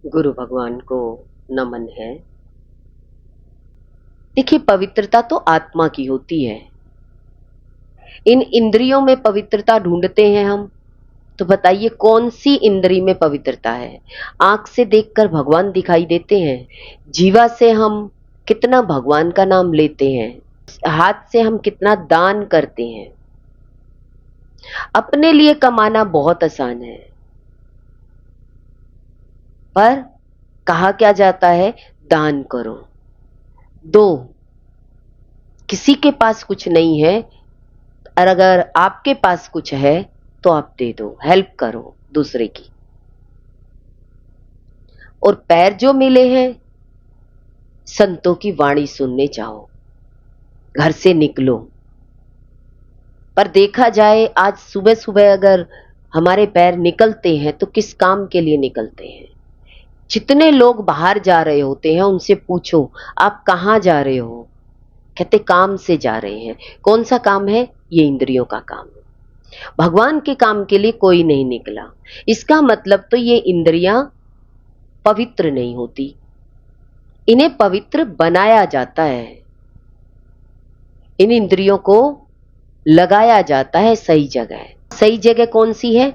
गुरु भगवान को नमन है। देखिए, पवित्रता तो आत्मा की होती है। इन इंद्रियों में पवित्रता ढूंढते हैं हम, तो बताइए कौन सी इंद्री में पवित्रता है? आंख से देखकर भगवान दिखाई देते हैं, जीवा से हम कितना भगवान का नाम लेते हैं, हाथ से हम कितना दान करते हैं। अपने लिए कमाना बहुत आसान है, पर कहा क्या जाता है, दान करो, दो। किसी के पास कुछ नहीं है, और अगर आपके पास कुछ है तो आप दे दो, हेल्प करो दूसरे की। और पैर जो मिले हैं, संतों की वाणी सुनने जाओ, घर से निकलो। पर देखा जाए, आज सुबह सुबह अगर हमारे पैर निकलते हैं तो किस काम के लिए निकलते हैं? जितने लोग बाहर जा रहे होते हैं उनसे पूछो आप कहाँ जा रहे हो, कहते काम से जा रहे हैं। कौन सा काम है? ये इंद्रियों का काम है। भगवान के काम के लिए कोई नहीं निकला। इसका मतलब तो ये इंद्रियां पवित्र नहीं होती, इन्हें पवित्र बनाया जाता है। इन इंद्रियों को लगाया जाता है सही जगह। सही जगह कौन सी है?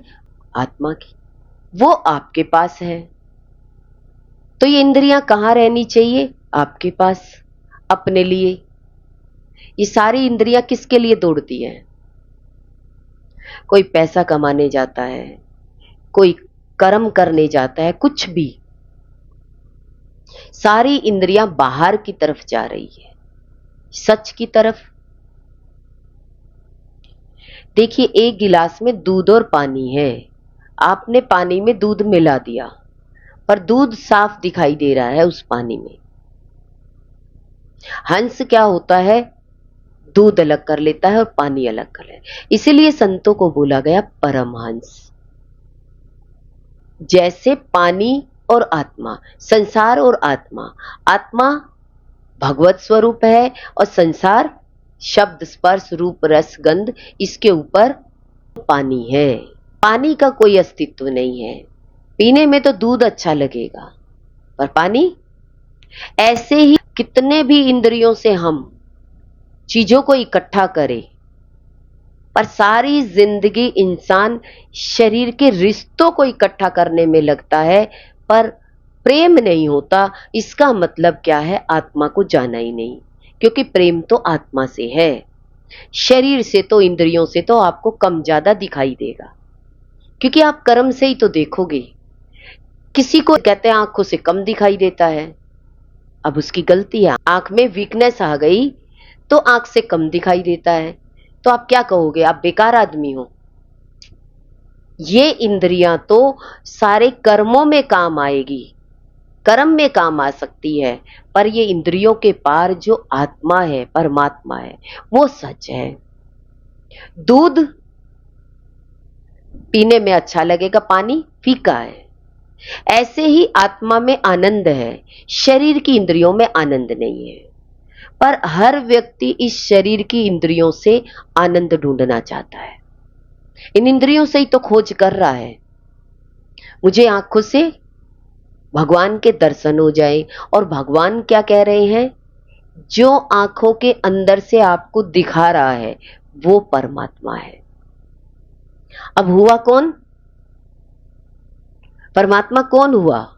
आत्मा की, वो आपके पास है। तो ये इंद्रियां कहां रहनी चाहिए? आपके पास, अपने लिए। ये सारी इंद्रियां किसके लिए दौड़ती हैं? कोई पैसा कमाने जाता है, कोई कर्म करने जाता है, कुछ भी। सारी इंद्रियां बाहर की तरफ जा रही है, सच की तरफ। देखिए, एक गिलास में दूध और पानी है, आपने पानी में दूध मिला दिया, पर दूध साफ दिखाई दे रहा है उस पानी में। हंस क्या होता है? दूध अलग कर लेता है और पानी अलग कर लेता है। इसीलिए संतों को बोला गया परमहंस। जैसे पानी और आत्मा, संसार और आत्मा। आत्मा भगवत स्वरूप है और संसार शब्द स्पर्श रूप रस गंध, इसके ऊपर पानी है। पानी का कोई अस्तित्व नहीं है। पीने में तो दूध अच्छा लगेगा, पर पानी। ऐसे ही कितने भी इंद्रियों से हम चीजों को इकट्ठा करें, पर सारी जिंदगी इंसान शरीर के रिश्तों को इकट्ठा करने में लगता है, पर प्रेम नहीं होता। इसका मतलब क्या है? आत्मा को जाना ही नहीं, क्योंकि प्रेम तो आत्मा से है। शरीर से तो, इंद्रियों से तो आपको कम ज्यादा दिखाई देगा, क्योंकि आप कर्म से ही तो देखोगे। किसी को कहते हैं आंखों से कम दिखाई देता है, अब उसकी गलती है, आंख में वीकनेस आ गई तो आंख से कम दिखाई देता है। तो आप क्या कहोगे? आप बेकार आदमी हो। ये इंद्रियां तो सारे कर्मों में काम आएगी, कर्म में काम आ सकती है, पर ये इंद्रियों के पार जो आत्मा है, परमात्मा है, वो सच है। दूध पीने में अच्छा लगेगा, पानी फीका है। ऐसे ही आत्मा में आनंद है, शरीर की इंद्रियों में आनंद नहीं है। पर हर व्यक्ति इस शरीर की इंद्रियों से आनंद ढूंढना चाहता है, इन इंद्रियों से ही तो खोज कर रहा है। मुझे आंखों से भगवान के दर्शन हो जाए। और भगवान क्या कह रहे हैं? जो आंखों के अंदर से आपको दिखा रहा है वो परमात्मा है। अब हुआ कौन? परमात्मा कौन हुआ?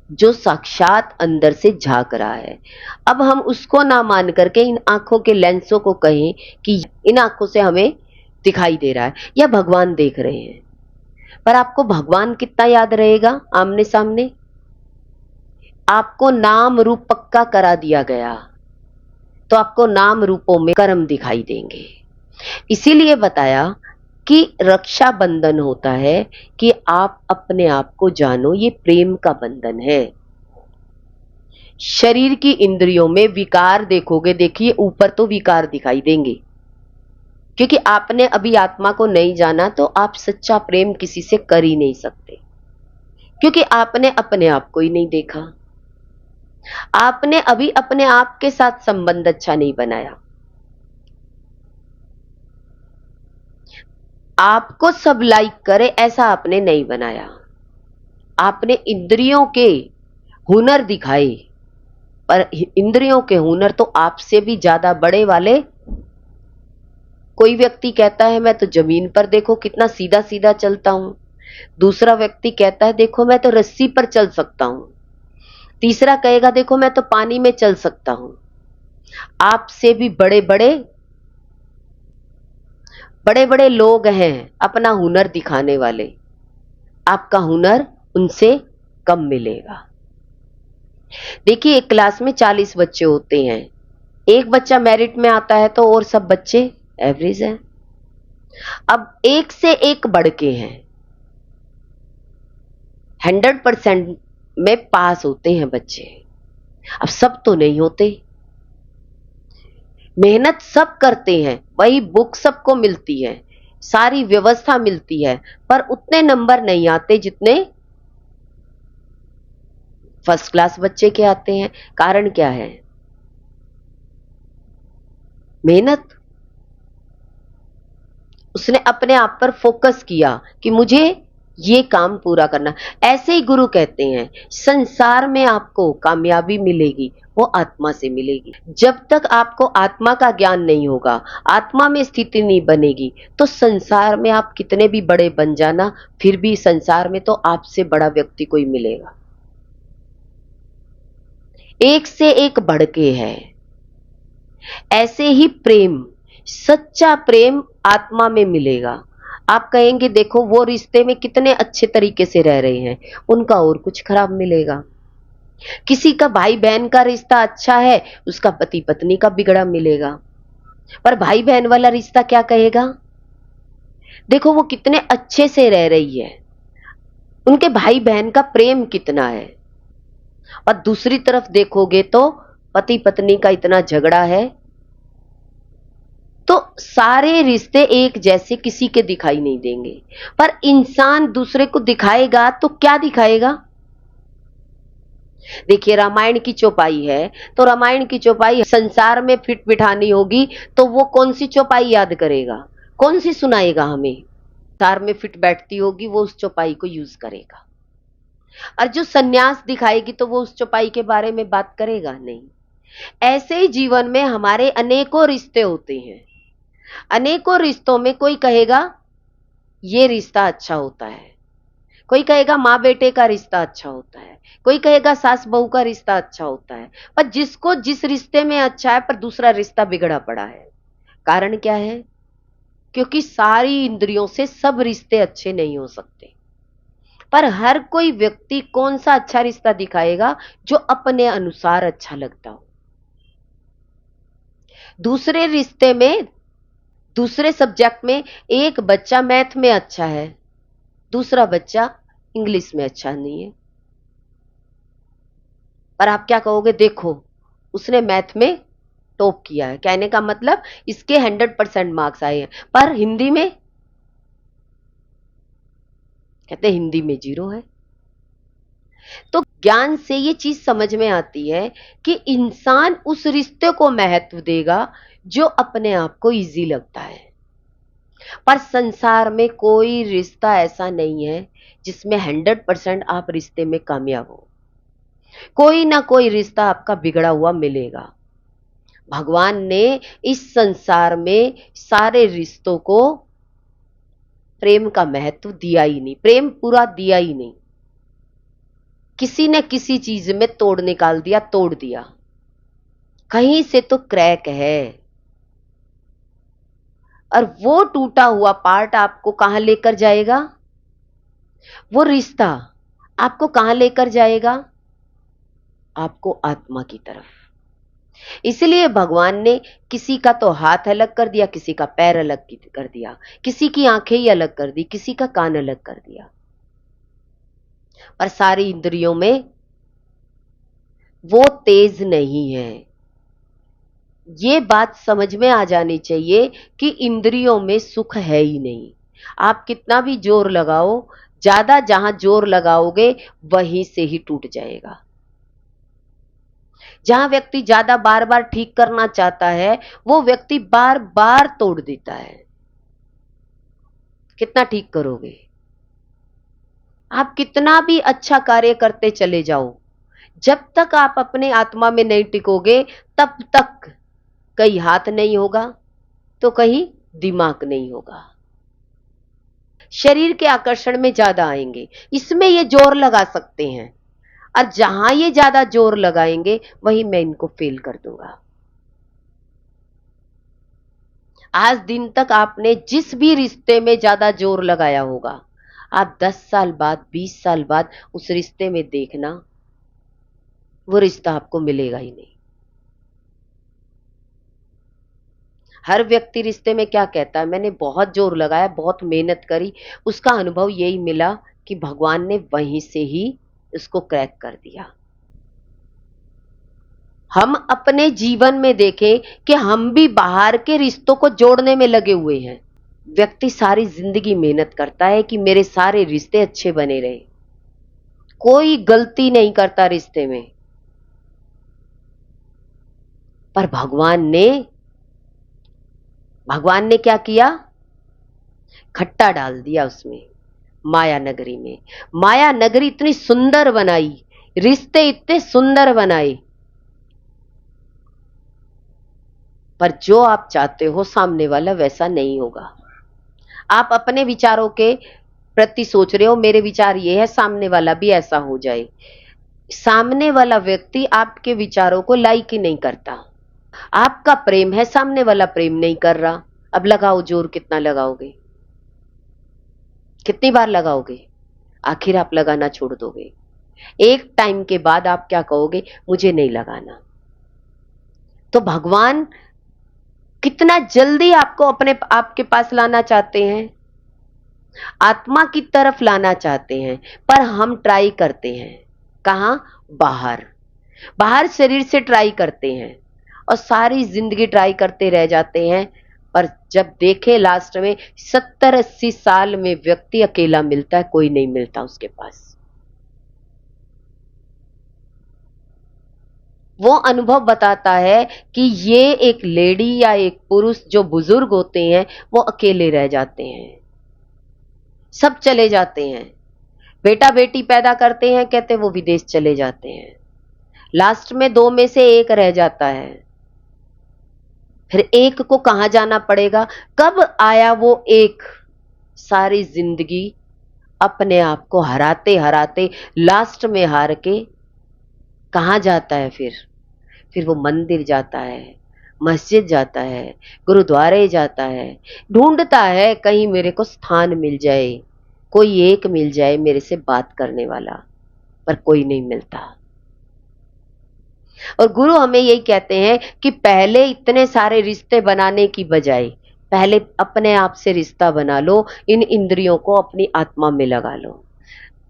जो साक्षात अंदर से झांक रहा है। अब हम उसको ना मान करके इन आंखों के लेंसों को कहें कि इन आंखों से हमें दिखाई दे रहा है या भगवान देख रहे हैं, पर आपको भगवान कितना याद रहेगा आमने सामने? आपको नाम रूप पक्का करा दिया गया, तो आपको नाम रूपों में कर्म दिखाई देंगे। इसीलिए बताया कि रक्षा बंधन होता है कि आप अपने आप को जानो, ये प्रेम का बंधन है। शरीर की इंद्रियों में विकार देखोगे, देखिए ऊपर तो विकार दिखाई देंगे, क्योंकि आपने अभी आत्मा को नहीं जाना, तो आप सच्चा प्रेम किसी से कर ही नहीं सकते, क्योंकि आपने अपने आप को ही नहीं देखा। आपने अभी अपने आप के साथ संबंध अच्छा नहीं बनाया। आपको सब लाइक करे ऐसा आपने नहीं बनाया। आपने इंद्रियों के हुनर दिखाए, पर इंद्रियों के हुनर तो आपसे भी ज्यादा बड़े वाले। कोई व्यक्ति कहता है मैं तो जमीन पर देखो कितना सीधा सीधा चलता हूं, दूसरा व्यक्ति कहता है देखो मैं तो रस्सी पर चल सकता हूं, तीसरा कहेगा देखो मैं तो पानी में चल सकता हूं। आपसे भी बड़े बड़े बड़े बड़े लोग हैं अपना हुनर दिखाने वाले, आपका हुनर उनसे कम मिलेगा। देखिए एक क्लास में 40 बच्चे होते हैं, एक बच्चा मेरिट में आता है तो और सब बच्चे एवरेज हैं। अब एक से एक बढ़ के हैं, 100% में पास होते हैं बच्चे। अब सब तो नहीं होते, मेहनत सब करते हैं, वही बुक सबको मिलती है, सारी व्यवस्था मिलती है, पर उतने नंबर नहीं आते जितने फर्स्ट क्लास बच्चे के आते हैं। कारण क्या है? मेहनत। उसने अपने आप पर फोकस किया कि मुझे ये काम पूरा करना। ऐसे ही गुरु कहते हैं संसार में आपको कामयाबी मिलेगी वो आत्मा से मिलेगी। जब तक आपको आत्मा का ज्ञान नहीं होगा, आत्मा में स्थिति नहीं बनेगी, तो संसार में आप कितने भी बड़े बन जाना, फिर भी संसार में तो आपसे बड़ा व्यक्ति कोई मिलेगा। एक से एक बढ़ के है। ऐसे ही प्रेम, सच्चा प्रेम आत्मा में मिलेगा। आप कहेंगे देखो वो रिश्ते में कितने अच्छे तरीके से रह रहे हैं, उनका और कुछ खराब मिलेगा। किसी का भाई बहन का रिश्ता अच्छा है, उसका पति पत्नी का बिगड़ा मिलेगा। पर भाई बहन वाला रिश्ता क्या कहेगा? देखो वो कितने अच्छे से रह रही है, उनके भाई बहन का प्रेम कितना है। और दूसरी तरफ देखोगे तो पति पत्नी का इतना झगड़ा है, तो सारे रिश्ते एक जैसे किसी के दिखाई नहीं देंगे। पर इंसान दूसरे को दिखाएगा तो क्या दिखाएगा? देखिए रामायण की चौपाई है, तो रामायण की चौपाई संसार में फिट बिठानी होगी, तो वो कौन सी चौपाई याद करेगा, कौन सी सुनाएगा हमें? संसार में फिट बैठती होगी वो उस चौपाई को यूज करेगा। और जो सन्यास दिखाएगी तो वो उस चौपाई के बारे में बात करेगा नहीं। ऐसे ही जीवन में हमारे अनेकों रिश्ते होते हैं, अनेकों रिश्तों में कोई कहेगा ये रिश्ता अच्छा होता है, कोई कहेगा माँ बेटे का रिश्ता अच्छा होता है, कोई कहेगा सास बहू का रिश्ता अच्छा होता है। पर जिसको जिस रिश्ते में अच्छा है, पर दूसरा रिश्ता बिगड़ा पड़ा है। कारण क्या है? क्योंकि सारी इंद्रियों से सब रिश्ते अच्छे नहीं हो सकते। पर हर कोई व्यक्ति कौन सा अच्छा रिश्ता दिखाएगा? जो अपने अनुसार अच्छा लगता हो। दूसरे रिश्ते में, दूसरे सब्जेक्ट में एक बच्चा मैथ में अच्छा है, दूसरा बच्चा इंग्लिश में अच्छा नहीं है। पर आप क्या कहोगे? देखो उसने मैथ में टॉप किया है, कहने का मतलब इसके 100% मार्क्स आए हैं, पर हिंदी में कहते हिंदी में 0 है। तो ज्ञान से ये चीज समझ में आती है कि इंसान उस रिश्ते को महत्व देगा जो अपने आप को इजी लगता है। पर संसार में कोई रिश्ता ऐसा नहीं है जिसमें 100% आप रिश्ते में कामयाब हो। कोई ना कोई रिश्ता आपका बिगड़ा हुआ मिलेगा। भगवान ने इस संसार में सारे रिश्तों को प्रेम का महत्व दिया ही नहीं, प्रेम पूरा दिया ही नहीं। किसी न किसी चीज में तोड़ निकाल दिया, तोड़ दिया। कहीं से तो क्रैक है, और वो टूटा हुआ पार्ट आपको कहां लेकर जाएगा? वो रिश्ता आपको कहां लेकर जाएगा? आपको आत्मा की तरफ। इसलिए भगवान ने किसी का तो हाथ अलग कर दिया, किसी का पैर अलग कर दिया, किसी की आंखें ही अलग कर दी, किसी का कान अलग कर दिया। और सारी इंद्रियों में वो तेज नहीं है। ये बात समझ में आ जानी चाहिए कि इंद्रियों में सुख है ही नहीं। आप कितना भी जोर लगाओ, ज्यादा जहां जोर लगाओगे वहीं से ही टूट जाएगा। जहां व्यक्ति ज्यादा बार बार ठीक करना चाहता है, वो व्यक्ति बार बार तोड़ देता है। कितना ठीक करोगे? आप कितना भी अच्छा कार्य करते चले जाओ, जब तक आप अपने आत्मा में नहीं टिकोगे, तब तक कहीं हाथ नहीं होगा तो कहीं दिमाग नहीं होगा। शरीर के आकर्षण में ज्यादा आएंगे, इसमें ये जोर लगा सकते हैं, और जहां ये ज्यादा जोर लगाएंगे वहीं मैं इनको फेल कर दूंगा। आज दिन तक आपने जिस भी रिश्ते में ज्यादा जोर लगाया होगा, आप 10 साल बाद 20 साल बाद उस रिश्ते में देखना, वो रिश्ता आपको मिलेगा ही नहीं। हर व्यक्ति रिश्ते में क्या कहता है, मैंने बहुत जोर लगाया, बहुत मेहनत करी, उसका अनुभव यही मिला कि भगवान ने वहीं से ही उसको क्रैक कर दिया। हम अपने जीवन में देखें कि हम भी बाहर के रिश्तों को जोड़ने में लगे हुए हैं। व्यक्ति सारी जिंदगी मेहनत करता है कि मेरे सारे रिश्ते अच्छे बने रहे, कोई गलती नहीं करता रिश्ते में, पर भगवान ने क्या किया, खट्टा डाल दिया उसमें, माया नगरी में। माया नगरी इतनी सुंदर बनाई, रिश्ते इतने सुंदर बनाए, पर जो आप चाहते हो सामने वाला वैसा नहीं होगा। आप अपने विचारों के प्रति सोच रहे हो, मेरे विचार ये है, सामने वाला भी ऐसा हो जाए, सामने वाला व्यक्ति आपके विचारों को लाइक ही नहीं करता। आपका प्रेम है, सामने वाला प्रेम नहीं कर रहा, अब लगाओ जोर, कितना लगाओगे, कितनी बार लगाओगे, आखिर आप लगाना छोड़ दोगे। एक टाइम के बाद आप क्या कहोगे, मुझे नहीं लगाना। तो भगवान कितना जल्दी आपको अपने आपके पास लाना चाहते हैं, आत्मा की तरफ लाना चाहते हैं, पर हम ट्राई करते हैं कहां, बाहर, बाहर शरीर से ट्राई करते हैं और सारी जिंदगी ट्राई करते रह जाते हैं। पर जब देखें लास्ट में 70-80 साल में व्यक्ति अकेला मिलता है, कोई नहीं मिलता उसके पास। वो अनुभव बताता है कि ये एक लेडी या एक पुरुष जो बुजुर्ग होते हैं वो अकेले रह जाते हैं, सब चले जाते हैं, बेटा बेटी पैदा करते हैं, कहते वो विदेश चले जाते हैं, लास्ट में 2 में से एक रह जाता है। फिर एक को कहां जाना पड़ेगा, कब आया वो एक, सारी जिंदगी अपने आप को हराते हराते लास्ट में हार के कहां जाता है, फिर वो मंदिर जाता है, मस्जिद जाता है, गुरुद्वारे जाता है, ढूंढता है कहीं मेरे को स्थान मिल जाए, कोई एक मिल जाए मेरे से बात करने वाला, पर कोई नहीं मिलता। और गुरु हमें यही कहते हैं कि पहले इतने सारे रिश्ते बनाने की बजाय पहले अपने आप से रिश्ता बना लो, इन इंद्रियों को अपनी आत्मा में लगा लो,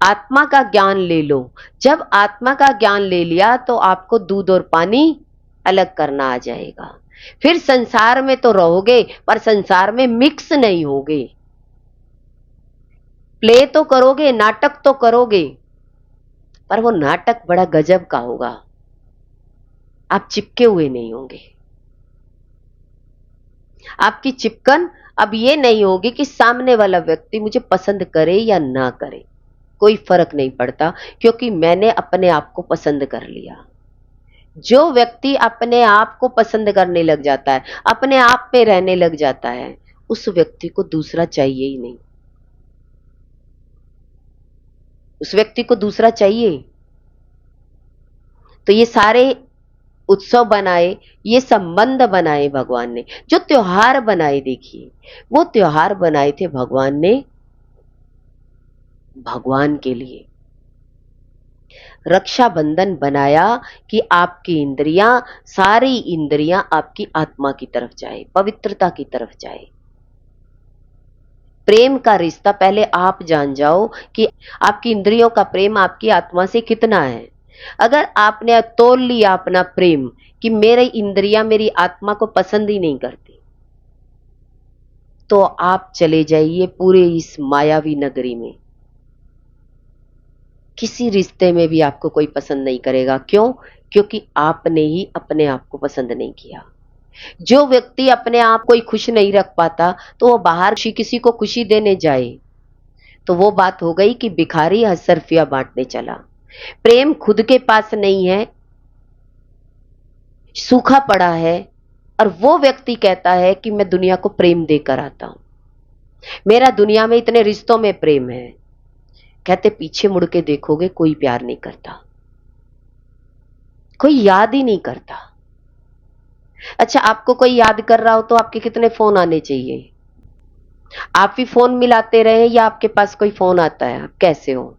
आत्मा का ज्ञान ले लो। जब आत्मा का ज्ञान ले लिया तो आपको दूध और पानी अलग करना आ जाएगा। फिर संसार में तो रहोगे, पर संसार में मिक्स नहीं होगे। प्ले तो करोगे, नाटक तो करोगे, पर वो नाटक बड़ा गजब का होगा, आप चिपके हुए नहीं होंगे। आपकी चिपकन अब ये नहीं होगी कि सामने वाला व्यक्ति मुझे पसंद करे या ना करे, कोई फर्क नहीं पड़ता, क्योंकि मैंने अपने आप को पसंद कर लिया। जो व्यक्ति अपने आप को पसंद करने लग जाता है, अपने आप में रहने लग जाता है, उस व्यक्ति को दूसरा चाहिए ही नहीं, उस व्यक्ति को दूसरा चाहिए। तो ये सारे उत्सव बनाए, ये संबंध बनाए भगवान ने, जो त्योहार बनाए, देखिए वो त्योहार बनाए थे भगवान ने भगवान के लिए। रक्षाबंधन बनाया कि आपकी इंद्रियां, सारी इंद्रियां आपकी आत्मा की तरफ जाए, पवित्रता की तरफ जाए। प्रेम का रिश्ता पहले आप जान जाओ कि आपकी इंद्रियों का प्रेम आपकी आत्मा से कितना है। अगर आपने तोल लिया अपना प्रेम कि मेरी इंद्रियां मेरी आत्मा को पसंद ही नहीं करती, तो आप चले जाइए पूरे इस मायावी नगरी में, किसी रिश्ते में भी आपको कोई पसंद नहीं करेगा। क्यों? क्योंकि आपने ही अपने आप को पसंद नहीं किया। जो व्यक्ति अपने आप को ही खुश नहीं रख पाता, तो वो बाहर किसी को खुशी देने जाए तो वो बात हो गई कि भिखारी 10 रुपया बांटने चला। प्रेम खुद के पास नहीं है, सूखा पड़ा है, और वो व्यक्ति कहता है कि मैं दुनिया को प्रेम देकर आता हूं, मेरा दुनिया में इतने रिश्तों में प्रेम है। कहते पीछे मुड़ के देखोगे कोई प्यार नहीं करता, कोई याद ही नहीं करता। अच्छा, आपको कोई याद कर रहा हो तो आपके कितने फोन आने चाहिए? आप भी फोन मिलाते रहे या आपके पास कोई फोन आता है? आप कैसे हो?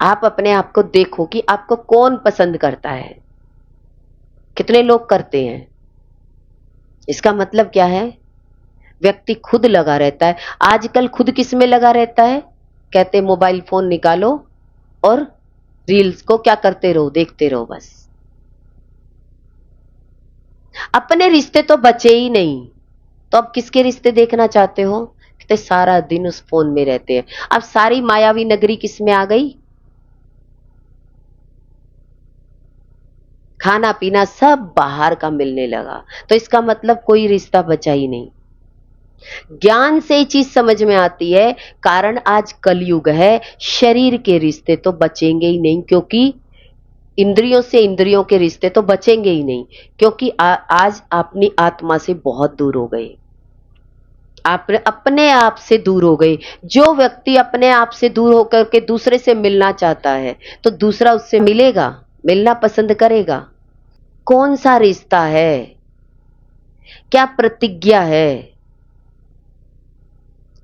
आप अपने आप को देखो कि आपको कौन पसंद करता है, कितने लोग करते हैं। इसका मतलब क्या है? व्यक्ति खुद लगा रहता है। आजकल खुद किस में लगा रहता है? कहते मोबाइल फोन निकालो और रील्स को क्या करते रहो, देखते रहो बस। अपने रिश्ते तो बचे ही नहीं, तो अब किसके रिश्ते देखना चाहते हो? कहते सारा दिन उस फोन में रहते हैं। अब सारी मायावी नगरी किस में आ गई? खाना पीना सब बाहर का मिलने लगा, तो इसका मतलब कोई रिश्ता बचा ही नहीं। ज्ञान से ये चीज समझ में आती है, कारण आज कलयुग है, शरीर के रिश्ते तो बचेंगे ही नहीं, क्योंकि इंद्रियों से इंद्रियों के रिश्ते तो बचेंगे ही नहीं, क्योंकि आज अपनी आत्मा से बहुत दूर हो गए, आप अपने आप से दूर हो गए। जो व्यक्ति अपने आप से दूर होकर के दूसरे से मिलना चाहता है, तो दूसरा उससे मिलेगा, मिलना पसंद करेगा? कौन सा रिश्ता है? क्या प्रतिज्ञा है?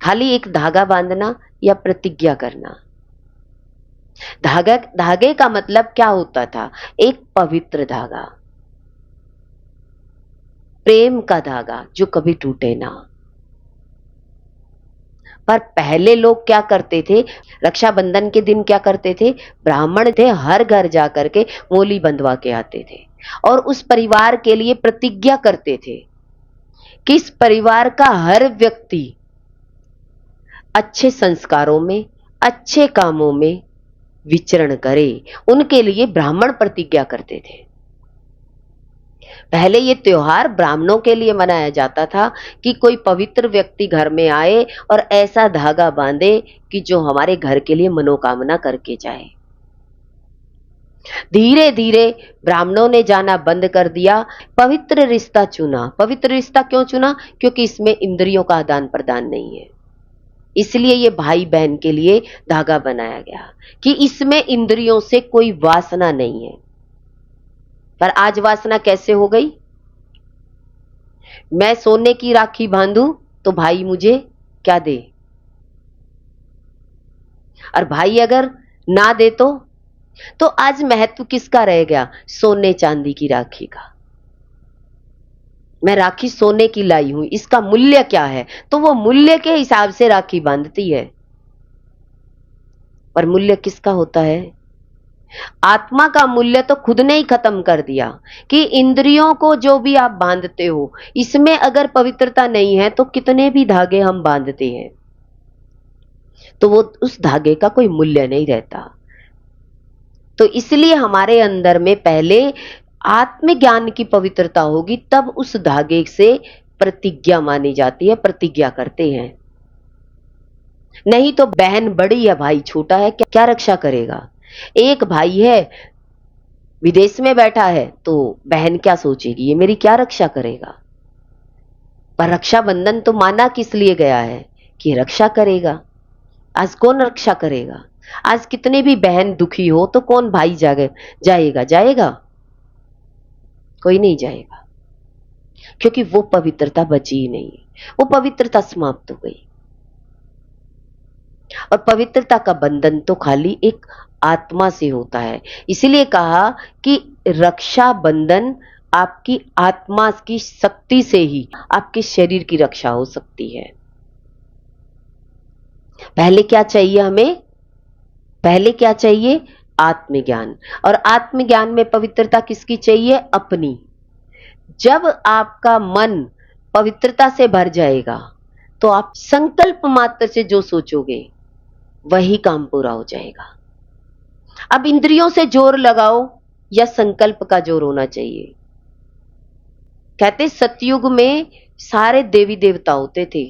खाली एक धागा बांधना या प्रतिज्ञा करना? धागे का मतलब क्या होता था? एक पवित्र धागा, प्रेम का धागा जो कभी टूटे ना। पर पहले लोग क्या करते थे? रक्षाबंधन के दिन क्या करते थे? ब्राह्मण थे, हर घर जाकर के मोली बंधवा के आते थे और उस परिवार के लिए प्रतिज्ञा करते थे कि इस परिवार का हर व्यक्ति अच्छे संस्कारों में, अच्छे कामों में विचरण करे। उनके लिए ब्राह्मण प्रतिज्ञा करते थे। पहले ये त्योहार ब्राह्मणों के लिए मनाया जाता था कि कोई पवित्र व्यक्ति घर में आए और ऐसा धागा बांधे कि जो हमारे घर के लिए मनोकामना करके जाए। धीरे धीरे ब्राह्मणों ने जाना बंद कर दिया, पवित्र रिश्ता चुना। पवित्र रिश्ता क्यों चुना? क्योंकि इसमें इंद्रियों का आदान प्रदान नहीं है, इसलिए ये भाई बहन के लिए धागा बनाया गया कि इसमें इंद्रियों से कोई वासना नहीं है। पर आज वासना कैसे हो गई? मैं सोने की राखी बांधूं तो भाई मुझे क्या दे, और भाई अगर ना दे तो आज महत्व किसका रह गया? सोने चांदी की राखी का। मैं राखी सोने की लाई हूं, इसका मूल्य क्या है? तो वो मूल्य के हिसाब से राखी बांधती है। पर मूल्य किसका होता है? आत्मा का मूल्य तो खुद ने ही खत्म कर दिया कि इंद्रियों को जो भी आप बांधते हो, इसमें अगर पवित्रता नहीं है तो कितने भी धागे हम बांधते हैं, तो वो उस धागे का कोई मूल्य नहीं रहता। तो इसलिए हमारे अंदर में पहले आत्मज्ञान की पवित्रता होगी, तब उस धागे से प्रतिज्ञा मानी जाती है, प्रतिज्ञा करते हैं। नहीं तो बहन बड़ी है, भाई छोटा है, क्या रक्षा करेगा? एक भाई है विदेश में बैठा है तो बहन क्या सोचेगी, ये मेरी क्या रक्षा करेगा? पर रक्षाबंधन तो माना किस लिए गया है? कि रक्षा करेगा। आज कौन रक्षा करेगा? आज कितने भी बहन दुखी हो तो कौन भाई जाएगा? कोई नहीं जाएगा, क्योंकि वो पवित्रता बची ही नहीं, वो पवित्रता समाप्त हो गई। और पवित्रता का बंधन तो खाली एक आत्मा से होता है। इसीलिए कहा कि रक्षा बंधन आपकी आत्मा की शक्ति से ही आपके शरीर की रक्षा हो सकती है। पहले क्या चाहिए हमें? पहले क्या चाहिए? आत्मज्ञान। और आत्मज्ञान में पवित्रता किसकी चाहिए? अपनी। जब आपका मन पवित्रता से भर जाएगा तो आप संकल्प मात्र से जो सोचोगे वही काम पूरा हो जाएगा। अब इंद्रियों से जोर लगाओ या संकल्प का जोर होना चाहिए। कहते सतयुग में सारे देवी देवता होते थे,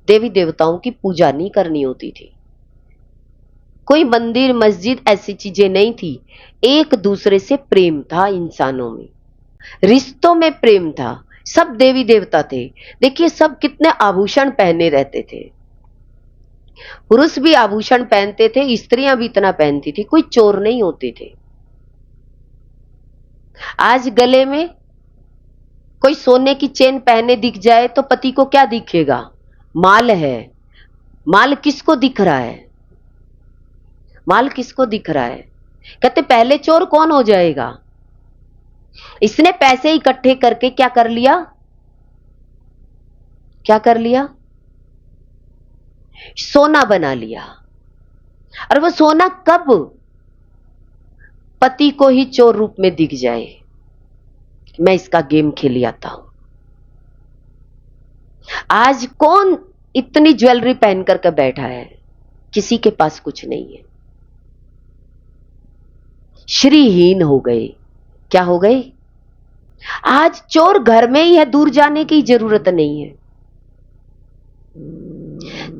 देवी देवताओं की पूजा नहीं करनी होती थी, कोई मंदिर मस्जिद ऐसी चीजें नहीं थी। एक दूसरे से प्रेम था इंसानों में, रिश्तों में प्रेम था। सब देवी देवता थे। देखिए सब कितने आभूषण पहने रहते थे, पुरुष भी आभूषण पहनते थे, स्त्रियां भी इतना पहनती थी, कोई चोर नहीं होते थे। आज गले में कोई सोने की चेन पहने दिख जाए तो पति को क्या दिखेगा? माल है। माल किसको दिख रहा है? माल किसको दिख रहा है? कहते पहले चोर कौन हो जाएगा? इसने पैसे इकट्ठे करके क्या कर लिया? क्या कर लिया? सोना बना लिया। और वो सोना कब पति को ही चोर रूप में दिख जाए, मैं इसका गेम खेल आता हूं। आज कौन इतनी ज्वेलरी पहन करके बैठा है? किसी के पास कुछ नहीं है। श्रीहीन हो गए। क्या हो गए? आज चोर घर में ही है, दूर जाने की जरूरत नहीं है।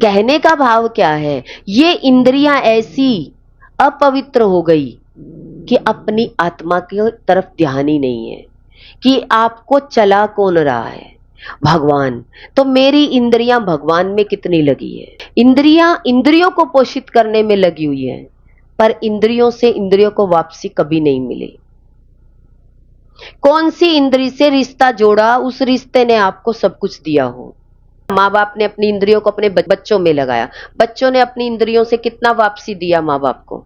कहने का भाव क्या है? ये इंद्रियां ऐसी अपवित्र हो गई कि अपनी आत्मा की तरफ ध्यान ही नहीं है कि आपको चला कौन रहा है? भगवान। तो मेरी इंद्रियां भगवान में कितनी लगी है? इंद्रियां इंद्रियों को पोषित करने में लगी हुई है, पर इंद्रियों से इंद्रियों को वापसी कभी नहीं मिली। कौन सी इंद्री से रिश्ता जोड़ा, उस रिश्ते ने आपको सब कुछ दिया हो। माँ बाप ने अपनी इंद्रियों को अपने बच्चों में लगाया, बच्चों ने अपनी इंद्रियों से कितना वापसी दिया माँ बाप को।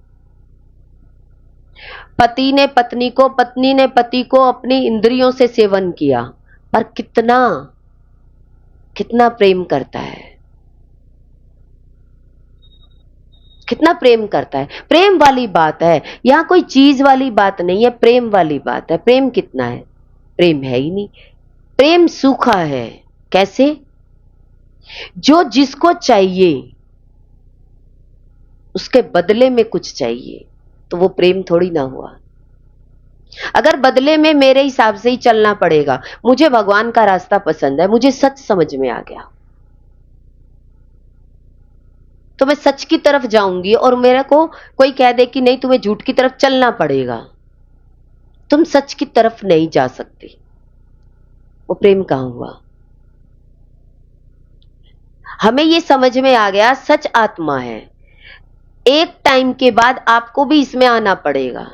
पति ने पत्नी को, पत्नी ने पति को अपनी इंद्रियों से सेवन किया, पर कितना कितना प्रेम करता है, कितना प्रेम करता है। प्रेम वाली बात है, यहां कोई चीज वाली बात नहीं है, प्रेम वाली बात है। प्रेम कितना है? प्रेम है ही नहीं। प्रेम सूखा है। कैसे? जो जिसको चाहिए उसके बदले में कुछ चाहिए, तो वो प्रेम थोड़ी ना हुआ। अगर बदले में मेरे हिसाब से ही चलना पड़ेगा, मुझे भगवान का रास्ता पसंद है, मुझे सच समझ में आ गया, तो मैं सच की तरफ जाऊंगी, और मेरे को कोई कह दे कि नहीं तुम्हें झूठ की तरफ चलना पड़ेगा, तुम सच की तरफ नहीं जा सकती, वो प्रेम कहां हुआ? हमें ये समझ में आ गया सच आत्मा है। एक टाइम के बाद आपको भी इसमें आना पड़ेगा।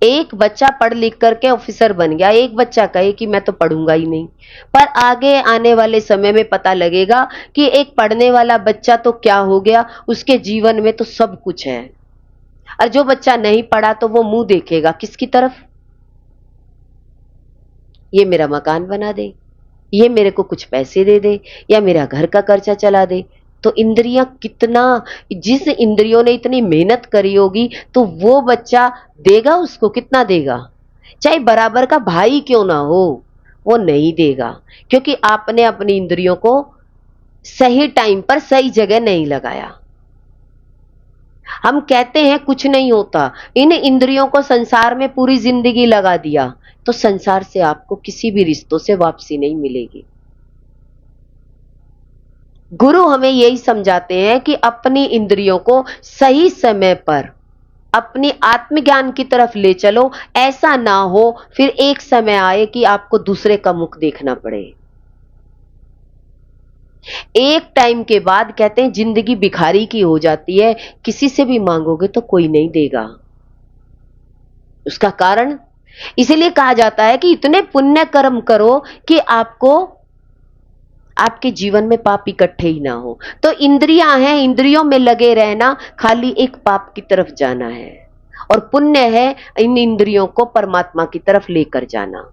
एक बच्चा पढ़ लिख करके ऑफिसर बन गया, एक बच्चा कहे कि मैं तो पढ़ूंगा ही नहीं, पर आगे आने वाले समय में पता लगेगा कि एक पढ़ने वाला बच्चा तो क्या हो गया, उसके जीवन में तो सब कुछ है। और जो बच्चा नहीं पढ़ा तो वो मुंह देखेगा किसकी तरफ? ये मेरा मकान बना दे, ये मेरे को कुछ पैसे दे दे, या मेरा घर का खर्चा चला दे। तो इंद्रियां कितना, जिस इंद्रियों ने इतनी मेहनत करी होगी, तो वो बच्चा देगा उसको, कितना देगा? चाहे बराबर का भाई क्यों ना हो, वो नहीं देगा, क्योंकि आपने अपनी इंद्रियों को सही टाइम पर सही जगह नहीं लगाया। हम कहते हैं कुछ नहीं होता, इन इंद्रियों को संसार में पूरी जिंदगी लगा दिया, तो संसार से आपको किसी भी रिश्तों से वापसी नहीं मिलेगी। गुरु हमें यही समझाते हैं कि अपनी इंद्रियों को सही समय पर अपनी आत्मज्ञान की तरफ ले चलो। ऐसा ना हो फिर एक समय आए कि आपको दूसरे का मुख देखना पड़े। एक टाइम के बाद कहते हैं जिंदगी भिखारी की हो जाती है, किसी से भी मांगोगे तो कोई नहीं देगा। उसका कारण इसलिए कहा जाता है कि इतने पुण्य कर्म करो कि आपको आपके जीवन में पाप इकट्ठे ही ना हो। तो इंद्रियां हैं, इंद्रियों में लगे रहना खाली एक पाप की तरफ जाना है, और पुण्य है इन इंद्रियों को परमात्मा की तरफ लेकर जाना।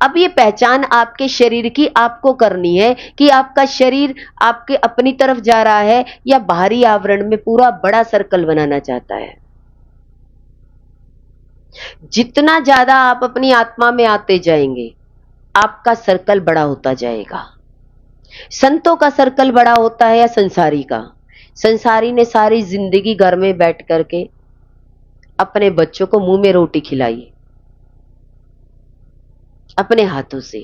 अब ये पहचान आपके शरीर की आपको करनी है कि आपका शरीर आपके अपनी तरफ जा रहा है या बाहरी आवरण में पूरा बड़ा सर्कल बनाना चाहता है। जितना ज्यादा आप अपनी आत्मा में आते जाएंगे, आपका सर्कल बड़ा होता जाएगा। संतों का सर्कल बड़ा होता है या संसारी का? संसारी ने सारी जिंदगी घर में बैठ करके अपने बच्चों को मुंह में रोटी खिलाई अपने हाथों से,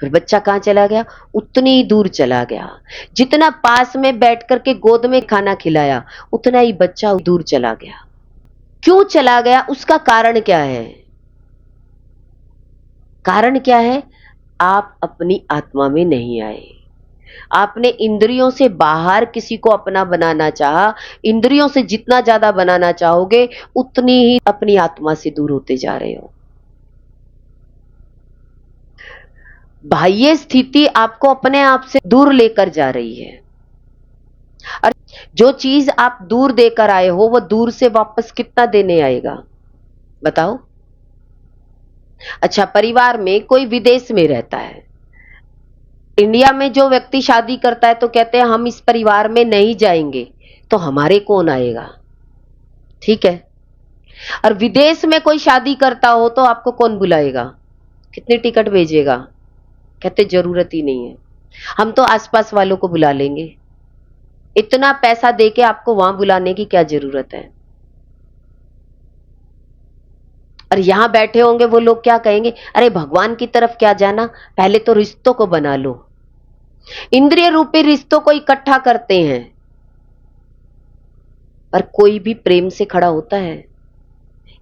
फिर बच्चा कहाँ चला गया? उतनी ही दूर चला गया। जितना पास में बैठ करके गोद में खाना खिलाया, उतना ही बच्चा दूर चला गया। क्यों चला गया? उसका कारण क्या है? कारण क्या है? आप अपनी आत्मा में नहीं आए। आपने इंद्रियों से बाहर किसी को अपना बनाना चाहा। इंद्रियों से जितना ज्यादा बनाना चाहोगे, उतनी ही अपनी आत्मा से दूर होते जा रहे हो। बाह्य स्थिति आपको अपने आप से दूर लेकर जा रही है, और जो चीज आप दूर देकर आए हो, वो दूर से वापस कितना देने आएगा? बताओ। अच्छा, परिवार में कोई विदेश में रहता है, इंडिया में जो व्यक्ति शादी करता है तो कहते हैं हम इस परिवार में नहीं जाएंगे, तो हमारे कौन आएगा? ठीक है। और विदेश में कोई शादी करता हो तो आपको कौन बुलाएगा? कितनी टिकट भेजेगा? कहते जरूरत ही नहीं है, हम तो आसपास वालों को बुला लेंगे। इतना पैसा देके आपको वहां बुलाने की क्या जरूरत है? और यहां बैठे होंगे वो लोग क्या कहेंगे? अरे भगवान की तरफ क्या जाना, पहले तो रिश्तों को बना लो। इंद्रिय रूपी रिश्तों को इकट्ठा करते हैं, पर कोई भी प्रेम से खड़ा होता है?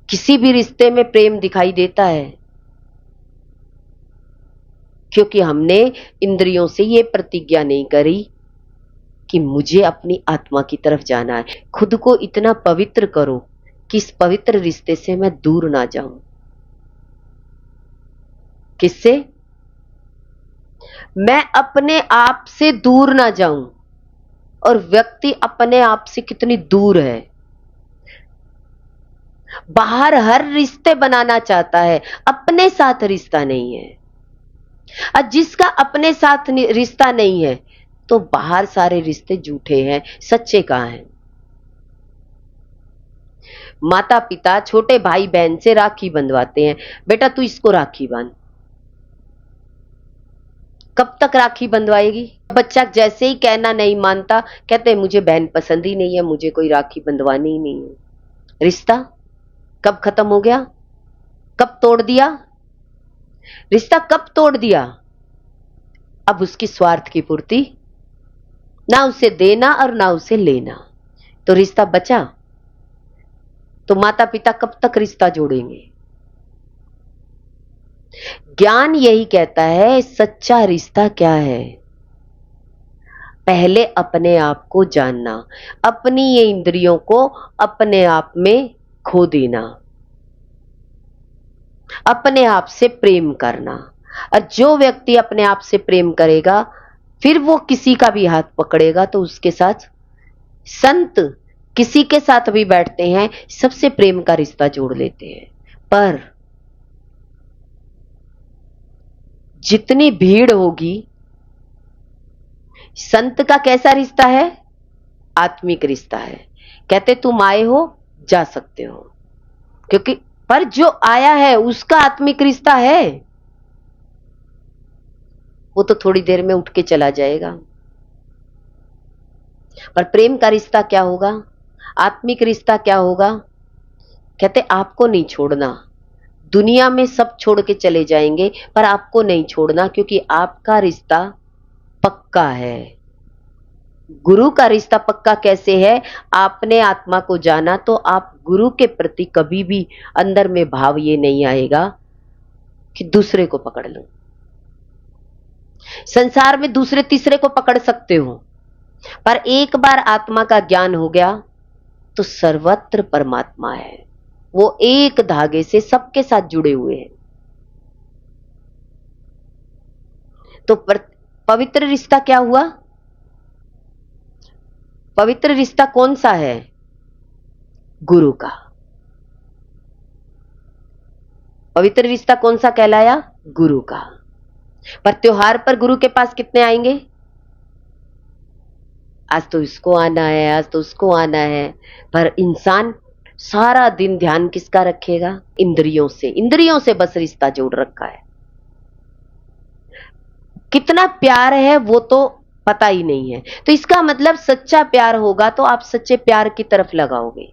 किसी भी रिश्ते में प्रेम दिखाई देता है? क्योंकि हमने इंद्रियों से ये प्रतिज्ञा नहीं करी कि मुझे अपनी आत्मा की तरफ जाना है। खुद को इतना पवित्र करो कि इस पवित्र रिश्ते से मैं दूर ना जाऊं। किससे? मैं अपने आप से दूर ना जाऊं। और व्यक्ति अपने आप से कितनी दूर है। बाहर हर रिश्ते बनाना चाहता है, अपने साथ रिश्ता नहीं है। और जिसका अपने साथ रिश्ता नहीं है, तो बाहर सारे रिश्ते झूठे हैं, सच्चे कहां हैं? माता पिता छोटे भाई बहन से राखी बंधवाते हैं, बेटा तू इसको राखी बांध। कब तक राखी बंधवाएगी? बच्चा जैसे ही कहना नहीं मानता, कहते हैं मुझे बहन पसंद ही नहीं है, मुझे कोई राखी बंधवानी ही नहीं है। रिश्ता कब खत्म हो गया? कब तोड़ दिया? रिश्ता कब तोड़ दिया? अब उसकी स्वार्थ की पूर्ति, ना उसे देना और ना उसे लेना, तो रिश्ता बचा? तो माता पिता कब तक रिश्ता जोड़ेंगे? ज्ञान यही कहता है सच्चा रिश्ता क्या है। पहले अपने आप को जानना, अपनी ये इंद्रियों को अपने आप में खो देना, अपने आप से प्रेम करना। और जो व्यक्ति अपने आप से प्रेम करेगा, फिर वो किसी का भी हाथ पकड़ेगा तो उसके साथ, संत किसी के साथ भी बैठते हैं, सबसे प्रेम का रिश्ता जोड़ लेते हैं। पर जितनी भीड़ होगी, संत का कैसा रिश्ता है? आत्मिक रिश्ता है। कहते तुम आए हो, जा सकते हो, क्योंकि पर जो आया है उसका आत्मिक रिश्ता है, वो तो थोड़ी देर में उठ के चला जाएगा। पर प्रेम का रिश्ता क्या होगा? आत्मिक रिश्ता क्या होगा? कहते आपको नहीं छोड़ना, दुनिया में सब छोड़ के चले जाएंगे, पर आपको नहीं छोड़ना, क्योंकि आपका रिश्ता पक्का है। गुरु का रिश्ता पक्का कैसे है? आपने आत्मा को जाना तो आप गुरु के प्रति कभी भी अंदर में भाव ये नहीं आएगा कि दूसरे को पकड़ लो। संसार में दूसरे तीसरे को पकड़ सकते हो, पर एक बार आत्मा का ज्ञान हो गया तो सर्वत्र परमात्मा है, वो एक धागे से सबके साथ जुड़े हुए हैं। तो पवित्र रिश्ता क्या हुआ? पवित्र रिश्ता कौन सा है? गुरु का। पवित्र रिश्ता कौन सा कहलाया? गुरु का। पर त्योहार पर गुरु के पास कितने आएंगे? आज तो इसको आना है, आज तो उसको आना है। पर इंसान सारा दिन ध्यान किसका रखेगा? इंद्रियों से। इंद्रियों से बस रिश्ता जोड़ रखा है। कितना प्यार है वो तो पता ही नहीं है। तो इसका मतलब सच्चा प्यार होगा तो आप सच्चे प्यार की तरफ लगाओगे।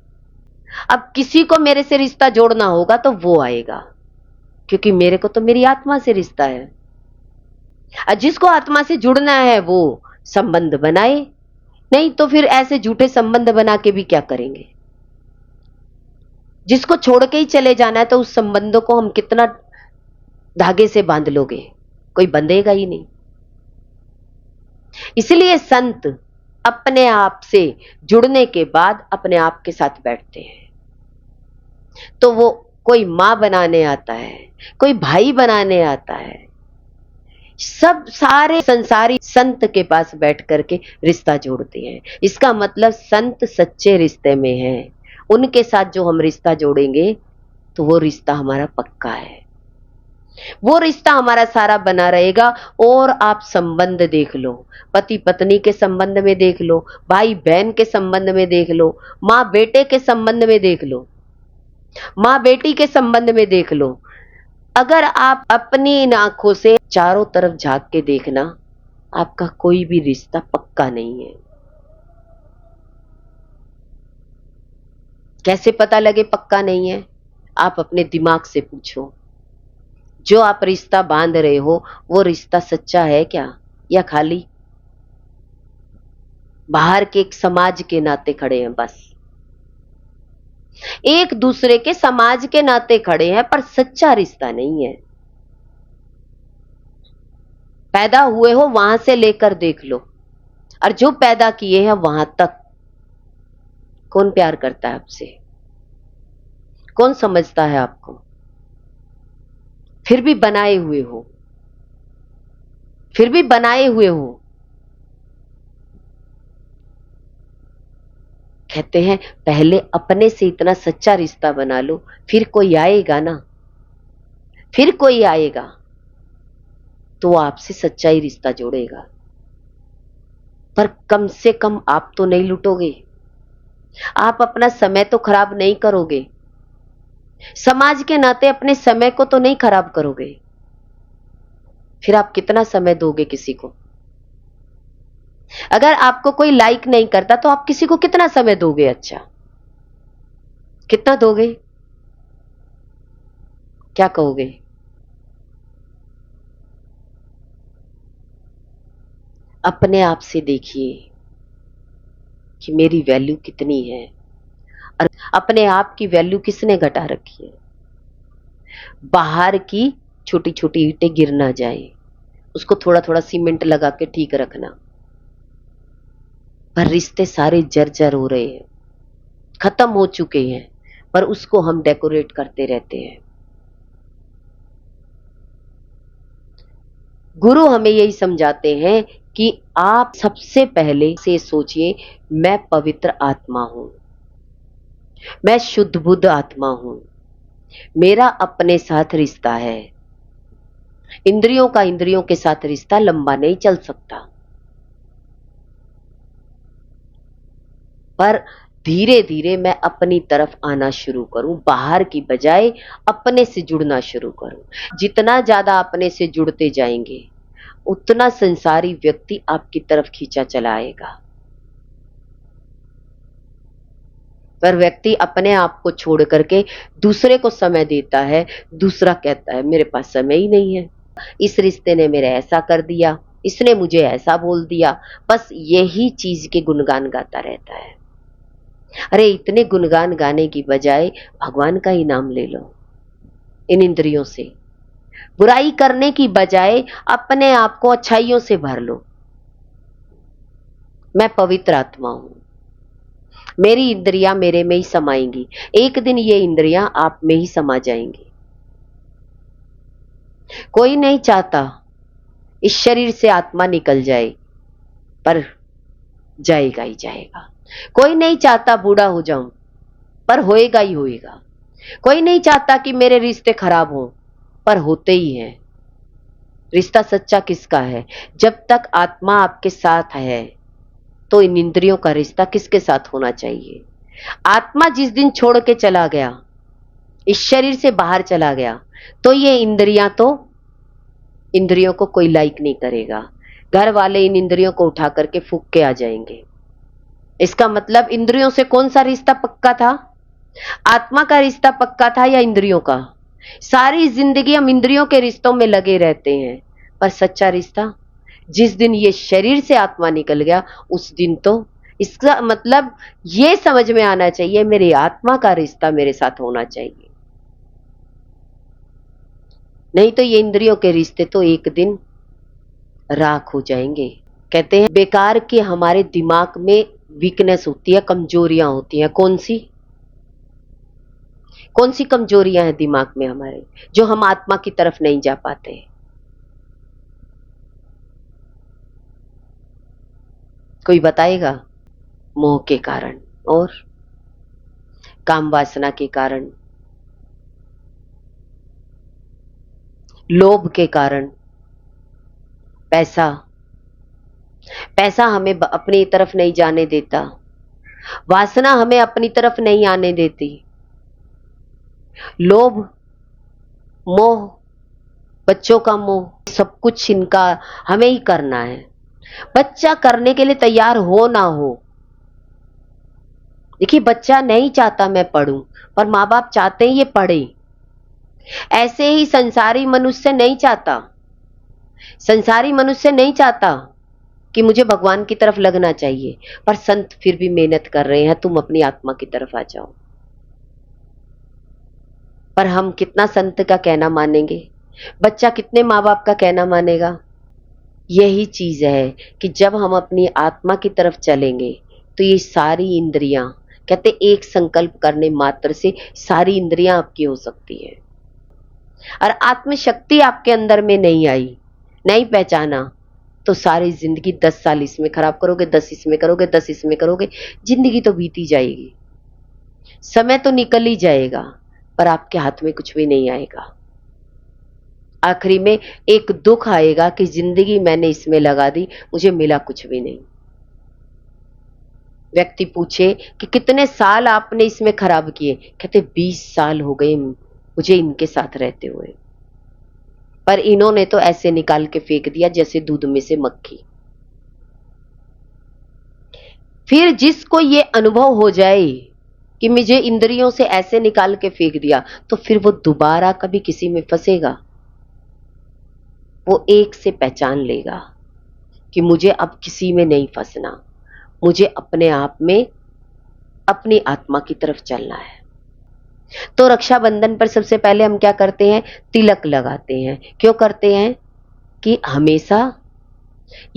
अब किसी को मेरे से रिश्ता जोड़ना होगा तो वो आएगा, क्योंकि मेरे को तो मेरी आत्मा से रिश्ता है। और जिसको आत्मा से जुड़ना है वो संबंध बनाए, नहीं तो फिर ऐसे झूठे संबंध बना के भी क्या करेंगे। जिसको छोड़ के ही चले जाना है तो उस संबंधों को हम कितना धागे से बांध लोगे, कोई बंधेगा ही नहीं। इसलिए संत अपने आप से जुड़ने के बाद अपने आप के साथ बैठते हैं। तो वो कोई मां बनाने आता है, कोई भाई बनाने आता है, सब सारे संसारी संत के पास बैठ करके रिश्ता जोड़ते हैं। इसका मतलब संत सच्चे रिश्ते में हैं। उनके साथ जो हम रिश्ता जोड़ेंगे तो वो रिश्ता हमारा पक्का है, वो रिश्ता हमारा सारा बना रहेगा। और आप संबंध देख लो, पति पत्नी के संबंध में देख लो, भाई बहन के संबंध में देख लो, माँ बेटे के संबंध में देख लो, माँ बेटी के संबंध में देख लो। अगर आप अपनी इन आंखों से चारों तरफ झांक के देखना, आपका कोई भी रिश्ता पक्का नहीं है। कैसे पता लगे पक्का नहीं है? आप अपने दिमाग से पूछो। जो आप रिश्ता बांध रहे हो वो रिश्ता सच्चा है क्या, या खाली बाहर के एक समाज के नाते खड़े हैं? बस एक दूसरे के समाज के नाते खड़े हैं, पर सच्चा रिश्ता नहीं है। पैदा हुए हो वहां से लेकर देख लो, और जो पैदा किए हैं वहां तक कौन प्यार करता है आपसे, कौन समझता है आपको? फिर भी बनाए हुए हो, फिर भी बनाए हुए हो। कहते हैं पहले अपने से इतना सच्चा रिश्ता बना लो, फिर कोई आएगा ना, फिर कोई आएगा तो आपसे सच्चा ही रिश्ता जोड़ेगा। पर कम से कम आप तो नहीं लुटोगे, आप अपना समय तो खराब नहीं करोगे, समाज के नाते अपने समय को तो नहीं खराब करोगे। फिर आप कितना समय दोगे किसी को? अगर आपको कोई लाइक नहीं करता तो आप किसी को कितना समय दोगे? अच्छा, कितना दोगे? क्या कहोगे? अपने आप से देखिए कि मेरी वैल्यू कितनी है, और अपने आप की वैल्यू किसने घटा रखी है। बाहर की छोटी छोटी ईंटें गिर ना जाए, उसको थोड़ा थोड़ा सीमेंट लगा के ठीक रखना। पर रिश्ते सारे जर्जर हो रहे हैं, खत्म हो चुके हैं, पर उसको हम डेकोरेट करते रहते हैं। गुरु हमें यही समझाते हैं कि आप सबसे पहले से सोचिए, मैं पवित्र आत्मा हूं, मैं शुद्ध बुद्ध आत्मा हूं, मेरा अपने साथ रिश्ता है। इंद्रियों का इंद्रियों के साथ रिश्ता लंबा नहीं चल सकता। पर धीरे धीरे मैं अपनी तरफ आना शुरू करूं, बाहर की बजाय अपने से जुड़ना शुरू करूं। जितना ज्यादा अपने से जुड़ते जाएंगे उतना संसारी व्यक्ति आपकी तरफ खींचा चला आएगा। पर व्यक्ति अपने आप को छोड़ करके दूसरे को समय देता है, दूसरा कहता है मेरे पास समय ही नहीं है, इस रिश्ते ने मेरे ऐसा कर दिया, इसने मुझे ऐसा बोल दिया, बस यही चीज के गुणगान गाता रहता है। अरे इतने गुणगान गाने की बजाय भगवान का ही नाम ले लो। इन इंद्रियों से बुराई करने की बजाय अपने आप को अच्छाइयों से भर लो। मैं पवित्र आत्मा हूं, मेरी इंद्रियां मेरे में ही समाएंगी, एक दिन ये इंद्रियां आप में ही समा जाएंगी। कोई नहीं चाहता इस शरीर से आत्मा निकल जाए, पर जाएगा ही जाएगा। कोई नहीं चाहता बूढ़ा हो जाऊं, पर होएगा ही होएगा। कोई नहीं चाहता कि मेरे रिश्ते खराब हों, पर होते ही हैं। रिश्ता सच्चा किसका है? जब तक आत्मा आपके साथ है तो इन इंद्रियों का रिश्ता किसके साथ होना चाहिए? आत्मा जिस दिन छोड़ के चला गया, इस शरीर से बाहर चला गया, तो ये इंद्रियां तो इंद्रियों को कोई लाइक नहीं करेगा। घर वाले इन इंद्रियों को उठा करके फूंक के आ जाएंगे। इसका मतलब इंद्रियों से कौन सा रिश्ता पक्का था? आत्मा का रिश्ता पक्का था या इंद्रियों का? सारी जिंदगी हम इंद्रियों के रिश्तों में लगे रहते हैं, पर सच्चा रिश्ता जिस दिन ये शरीर से आत्मा निकल गया, उस दिन तो इसका मतलब ये समझ में आना चाहिए मेरी आत्मा का रिश्ता मेरे साथ होना चाहिए। नहीं तो ये इंद्रियों के रिश्ते तो एक दिन राख हो जाएंगे। कहते हैं बेकार के हमारे दिमाग में वीकनेस होती है, कमजोरियां होती हैं। कौन सी कमजोरियां हैं दिमाग में हमारे, जो हम आत्मा की तरफ नहीं जा पाते? कोई बताएगा? मोह के कारण, और काम वासना के कारण, लोभ के कारण, पैसा पैसा हमें अपनी तरफ नहीं जाने देता, वासना हमें अपनी तरफ नहीं आने देती, लोभ, मोह, बच्चों का मोह, सब कुछ इनका हमें ही करना है। बच्चा करने के लिए तैयार हो ना हो, देखिए बच्चा नहीं चाहता मैं पढ़ूं, पर माँ बाप चाहते हैं ये पढ़े। ऐसे ही संसारी मनुष्य नहीं चाहता कि मुझे भगवान की तरफ लगना चाहिए, पर संत फिर भी मेहनत कर रहे हैं तुम अपनी आत्मा की तरफ आ जाओ। पर हम कितना संत का कहना मानेंगे, बच्चा कितने माँ बाप का कहना मानेगा? यही चीज है कि जब हम अपनी आत्मा की तरफ चलेंगे तो ये सारी इंद्रियां, कहते एक संकल्प करने मात्र से सारी इंद्रियां आपकी हो सकती है। और आत्मशक्ति आपके अंदर में नहीं आई, नहीं पहचाना, तो सारी जिंदगी 10 साल इसमें खराब करोगे, 10 इसमें करोगे, 10 इसमें करोगे, जिंदगी तो बीती जाएगी, समय तो निकल ही जाएगा, पर आपके हाथ में कुछ भी नहीं आएगा। आखिरी में एक दुख आएगा कि जिंदगी मैंने इसमें लगा दी, मुझे मिला कुछ भी नहीं। व्यक्ति पूछे कि कितने साल आपने इसमें खराब किए, कहते 20 साल हो गए मुझे इनके साथ रहते हुए, पर इन्होंने तो ऐसे निकाल के फेंक दिया जैसे दूध में से मक्खी। फिर जिसको ये अनुभव हो जाए कि मुझे इंद्रियों से ऐसे निकाल के फेंक दिया, तो फिर वो दोबारा कभी किसी में फंसेगा? वो एक से पहचान लेगा कि मुझे अब किसी में नहीं फंसना, मुझे अपने आप में अपनी आत्मा की तरफ चलना है। तो रक्षाबंधन पर सबसे पहले हम क्या करते हैं? तिलक लगाते हैं। क्यों करते हैं? कि हमेशा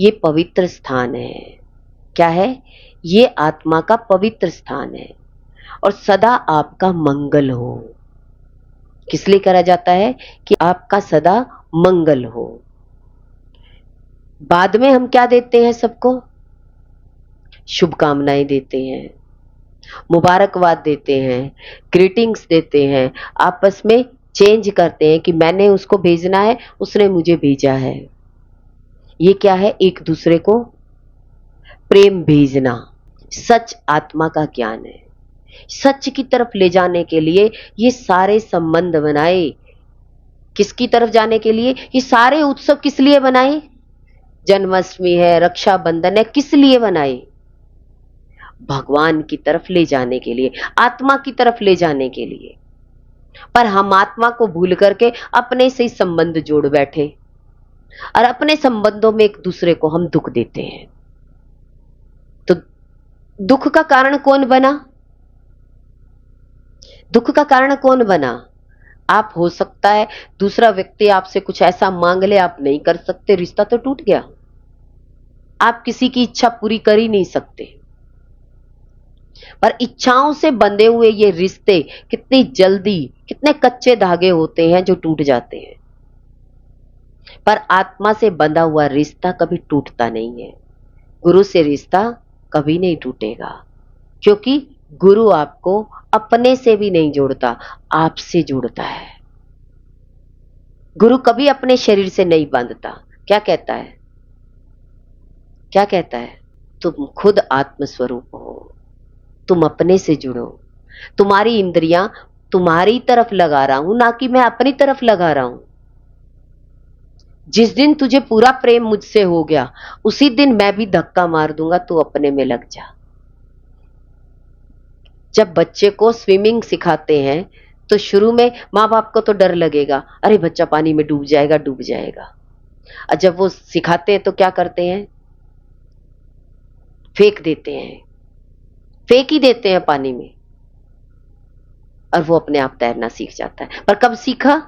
ये पवित्र स्थान है। क्या है? ये आत्मा का पवित्र स्थान है और सदा आपका मंगल हो। किस लिए करा जाता है? कि आपका सदा मंगल हो। बाद में हम क्या देते हैं सबको? शुभकामनाएं देते हैं, मुबारकबाद देते हैं, ग्रीटिंग्स देते हैं, आपस में चेंज करते हैं कि मैंने उसको भेजना है, उसने मुझे भेजा है। ये क्या है? एक दूसरे को प्रेम भेजना। सच आत्मा का ज्ञान है। सच की तरफ ले जाने के लिए ये सारे संबंध बनाए। किसकी तरफ जाने के लिए? ये सारे उत्सव किस लिए बनाए? जन्माष्टमी है, रक्षाबंधन है, किस लिए बनाए? भगवान की तरफ ले जाने के लिए, आत्मा की तरफ ले जाने के लिए। पर हम आत्मा को भूल करके अपने से ही संबंध जोड़ बैठे और अपने संबंधों में एक दूसरे को हम दुख देते हैं। तो दुख का कारण कौन बना? दुख का कारण कौन बना? आप, हो सकता है दूसरा व्यक्ति आपसे कुछ ऐसा मांग ले, आप नहीं कर सकते, रिश्ता तो टूट गया। आप किसी की इच्छा पूरी कर ही नहीं सकते, पर इच्छाओं से बंधे हुए ये रिश्ते कितनी जल्दी, कितने कच्चे धागे होते हैं जो टूट जाते हैं। पर आत्मा से बंधा हुआ रिश्ता कभी टूटता नहीं है। गुरु से रिश्ता कभी नहीं टूटेगा, क्योंकि गुरु आपको अपने से भी नहीं जोड़ता, आपसे जोड़ता है। गुरु कभी अपने शरीर से नहीं बांधता। क्या कहता है? क्या कहता है? तुम खुद आत्म स्वरूप हो, तुम अपने से जुड़ो। तुम्हारी इंद्रियां तुम्हारी तरफ लगा रहा हूं, ना कि मैं अपनी तरफ लगा रहा हूं। जिस दिन तुझे पूरा प्रेम मुझसे हो गया, उसी दिन मैं भी धक्का मार दूंगा, तू अपने में लग जा। जब बच्चे को स्विमिंग सिखाते हैं तो शुरू में माँ बाप को तो डर लगेगा, अरे बच्चा पानी में डूब जाएगा, डूब जाएगा। और जब वो सिखाते हैं तो क्या करते हैं? फेंक देते हैं, फेंक ही देते हैं पानी में, और वो अपने आप तैरना सीख जाता है। पर कब सीखा?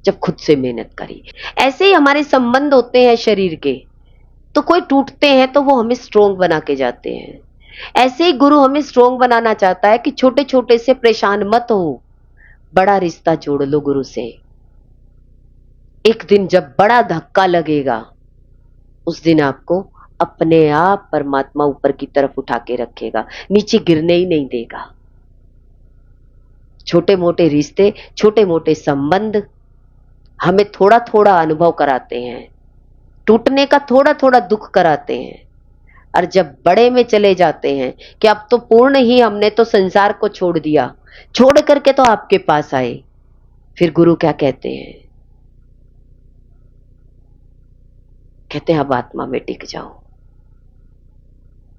जब खुद से मेहनत करी। ऐसे ही हमारे संबंध होते हैं शरीर के, तो कोई टूटते हैं तो वो हमें स्ट्रोंग बना के जाते हैं। ऐसे ही गुरु हमें स्ट्रोंग बनाना चाहता है कि छोटे छोटे से परेशान मत हो, बड़ा रिश्ता जोड़ लो गुरु से। एक दिन जब बड़ा धक्का लगेगा, उस दिन आपको अपने आप परमात्मा ऊपर की तरफ उठा के रखेगा, नीचे गिरने ही नहीं देगा। छोटे मोटे रिश्ते, छोटे मोटे संबंध हमें थोड़ा थोड़ा अनुभव कराते हैं, टूटने का थोड़ा थोड़ा दुख कराते हैं। और जब बड़े में चले जाते हैं कि अब तो पूर्ण ही हमने तो संसार को छोड़ दिया, छोड़ करके तो आपके पास आए, फिर गुरु क्या कहते हैं? कहते हैं अब आत्मा में टिक जाओ,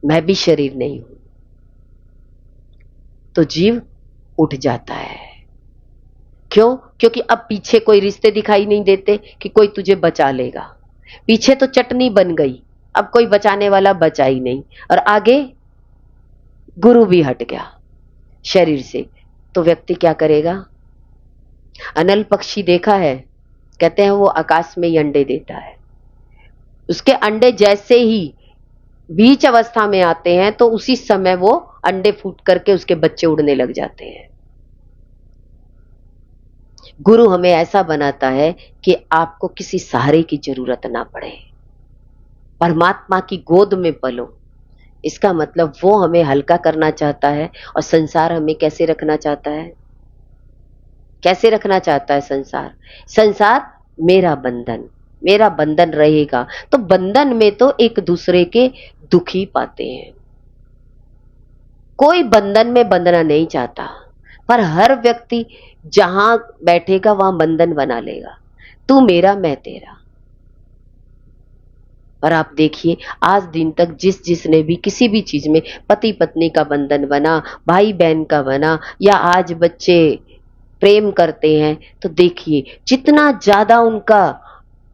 मैं भी शरीर नहीं हूं। तो जीव उठ जाता है। क्यों? क्योंकि अब पीछे कोई रिश्ते दिखाई नहीं देते कि कोई तुझे बचा लेगा। पीछे तो चटनी बन गई, अब कोई बचाने वाला बचा ही नहीं। और आगे गुरु भी हट गया शरीर से, तो व्यक्ति क्या करेगा? अनल पक्षी देखा है? कहते हैं वो आकाश में ही अंडे देता है। उसके अंडे जैसे ही बीच अवस्था में आते हैं तो उसी समय वो अंडे फूट करके उसके बच्चे उड़ने लग जाते हैं। गुरु हमें ऐसा बनाता है कि आपको किसी सहारे की जरूरत ना पड़े, परमात्मा की गोद में पलो। इसका मतलब वो हमें हल्का करना चाहता है। और संसार हमें कैसे रखना चाहता है? कैसे रखना चाहता है संसार? संसार मेरा बंधन रहेगा। तो बंधन में तो एक दूसरे के दुख ही पाते हैं। कोई बंधन में बंधना नहीं चाहता, पर हर व्यक्ति जहां बैठेगा वहां बंधन बना लेगा, तू मेरा मैं तेरा। और आप देखिए आज दिन तक जिसने भी किसी भी चीज में पति पत्नी का बंधन बना, भाई बहन का बना, या आज बच्चे प्रेम करते हैं, तो देखिए जितना ज्यादा उनका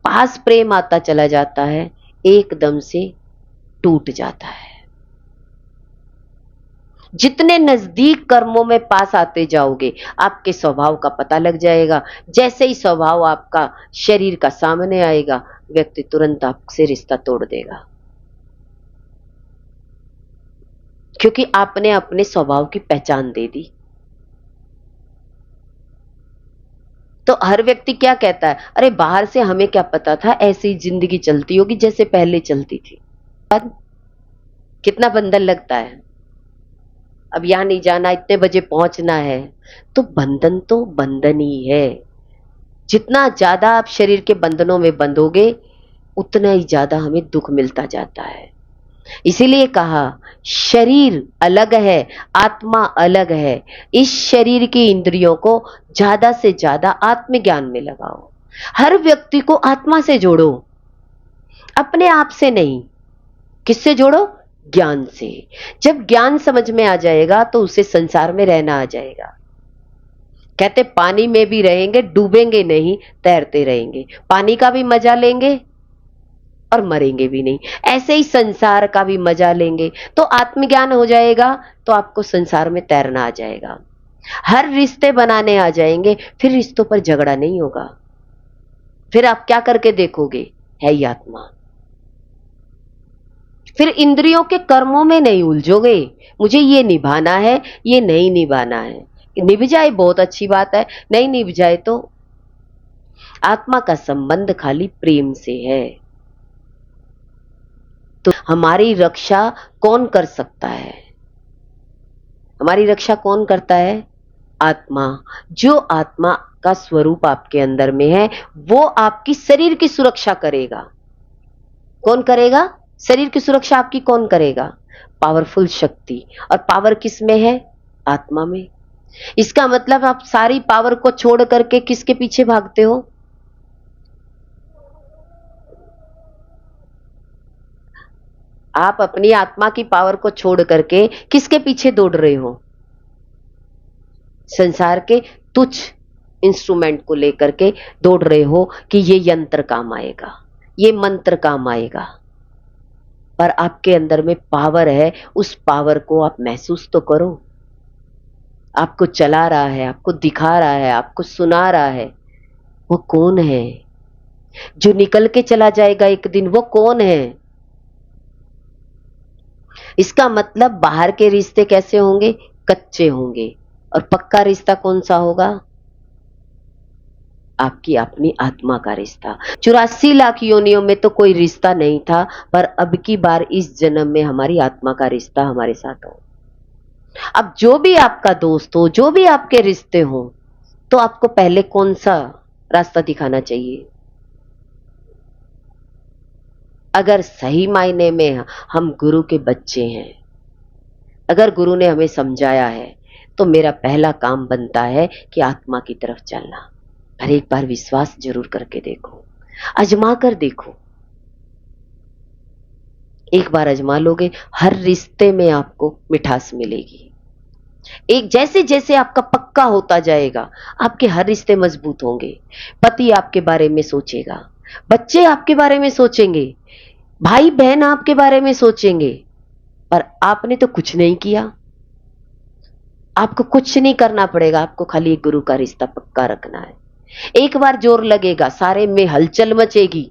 पास प्रेम आता चला जाता है, एकदम से टूट जाता है। जितने नजदीक कर्मों में पास आते जाओगे, आपके स्वभाव का पता लग जाएगा। जैसे ही स्वभाव आपका शरीर का सामने आएगा, व्यक्ति तुरंत आपसे रिश्ता तोड़ देगा, क्योंकि आपने अपने स्वभाव की पहचान दे दी। तो हर व्यक्ति क्या कहता है? अरे बाहर से हमें क्या पता था, ऐसी ही जिंदगी चलती होगी जैसे पहले चलती थी। कितना बंधन लगता है, अब यहां नहीं जाना, इतने बजे पहुंचना है। तो बंधन ही है। जितना ज्यादा आप शरीर के बंधनों में बंधोगे, उतना ही ज्यादा हमें दुख मिलता जाता है। इसीलिए कहा शरीर अलग है, आत्मा अलग है। इस शरीर की इंद्रियों को ज्यादा से ज्यादा आत्मज्ञान में लगाओ। हर व्यक्ति को आत्मा से जोड़ो, अपने आप से नहीं। किससे जोड़ो? ज्ञान से। जब ज्ञान समझ में आ जाएगा तो उसे संसार में रहना आ जाएगा। कहते पानी में भी रहेंगे, डूबेंगे नहीं, तैरते रहेंगे, पानी का भी मजा लेंगे और मरेंगे भी नहीं। ऐसे ही संसार का भी मजा लेंगे, तो आत्मज्ञान हो जाएगा, तो आपको संसार में तैरना आ जाएगा। हर रिश्ते बनाने आ जाएंगे, फिर रिश्तों पर झगड़ा नहीं होगा। फिर आप क्या करके देखोगे? है ही आत्मा। फिर इंद्रियों के कर्मों में नहीं उलझोगे, मुझे ये निभाना है, ये नहीं निभाना है। निभ जाए बहुत अच्छी बात है, नहीं निभ जाए तो आत्मा का संबंध खाली प्रेम से है। तो हमारी रक्षा कौन कर सकता है? हमारी रक्षा कौन करता है? आत्मा। जो आत्मा का स्वरूप आपके अंदर में है, वो आपकी शरीर की सुरक्षा करेगा। कौन करेगा? शरीर की सुरक्षा आपकी कौन करेगा? पावरफुल शक्ति। और पावर किस में है? आत्मा में। इसका मतलब आप सारी पावर को छोड़ करके किसके पीछे भागते हो? आप अपनी आत्मा की पावर को छोड़ करके किसके पीछे दौड़ रहे हो? संसार के तुच्छ इंस्ट्रूमेंट को लेकर के दौड़ रहे हो कि ये यंत्र काम आएगा, ये मंत्र काम आएगा, पर आपके अंदर में पावर है, उस पावर को आप महसूस तो करो। आपको चला रहा है, आपको दिखा रहा है, आपको सुना रहा है, वो कौन है? जो निकल के चला जाएगा एक दिन, वो कौन है? इसका मतलब बाहर के रिश्ते कैसे होंगे? कच्चे होंगे। और पक्का रिश्ता कौन सा होगा? आपकी अपनी आत्मा का रिश्ता। 84 लाख योनियों में तो कोई रिश्ता नहीं था, पर अब की बार इस जन्म में हमारी आत्मा का रिश्ता हमारे साथ हो। अब जो भी आपका दोस्त हो, जो भी आपके रिश्ते हो, तो आपको पहले कौन सा रास्ता दिखाना चाहिए? अगर सही मायने में हम गुरु के बच्चे हैं, अगर गुरु ने हमें समझाया है, तो मेरा पहला काम बनता है कि आत्मा की तरफ चलना। पर एक बार विश्वास जरूर करके देखो, आजमा कर देखो। एक बार आजमा लोगे, हर रिश्ते में आपको मिठास मिलेगी। एक जैसे जैसे आपका पक्का होता जाएगा, आपके हर रिश्ते मजबूत होंगे। पति आपके बारे में सोचेगा, बच्चे आपके बारे में सोचेंगे, भाई बहन आपके बारे में सोचेंगे, पर आपने तो कुछ नहीं किया। आपको कुछ नहीं करना पड़ेगा, आपको खाली एक गुरु का रिश्ता पक्का रखना है। एक बार जोर लगेगा, सारे में हलचल मचेगी,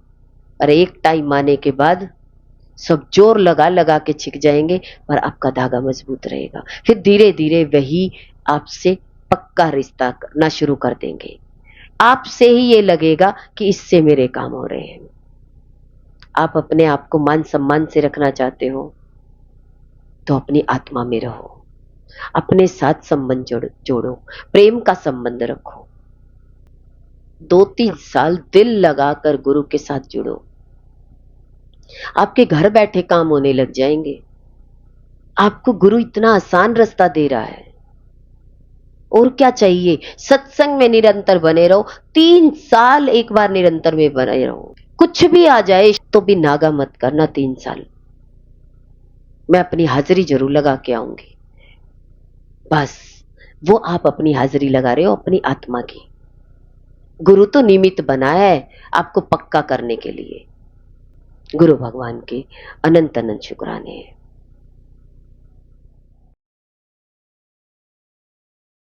और एक टाइम आने के बाद सब जोर लगा लगा के छिक जाएंगे, पर आपका धागा मजबूत रहेगा। फिर धीरे धीरे वही आपसे पक्का रिश्ता करना शुरू कर देंगे। आपसे ही ये लगेगा कि इससे मेरे काम हो रहे हैं। आप अपने आप को मान सम्मान से रखना चाहते हो, तो अपनी आत्मा में रहो, अपने साथ संबंध जोड़ो, प्रेम का संबंध रखो। 2-3 साल दिल लगाकर गुरु के साथ जुड़ो, आपके घर बैठे काम होने लग जाएंगे। आपको गुरु इतना आसान रास्ता दे रहा है, और क्या चाहिए? सत्संग में निरंतर बने रहो, 3 साल एक बार निरंतर में बने रहो। कुछ भी आ जाए तो भी नागा मत करना। 3 साल मैं अपनी हाजिरी जरूर लगा के आऊंगी। बस वो आप अपनी हाजिरी लगा रहे हो अपनी आत्मा की। गुरु तो निमित्त बनाया है आपको पक्का करने के लिए। गुरु भगवान के अनंत अनंत शुक्राने हैं।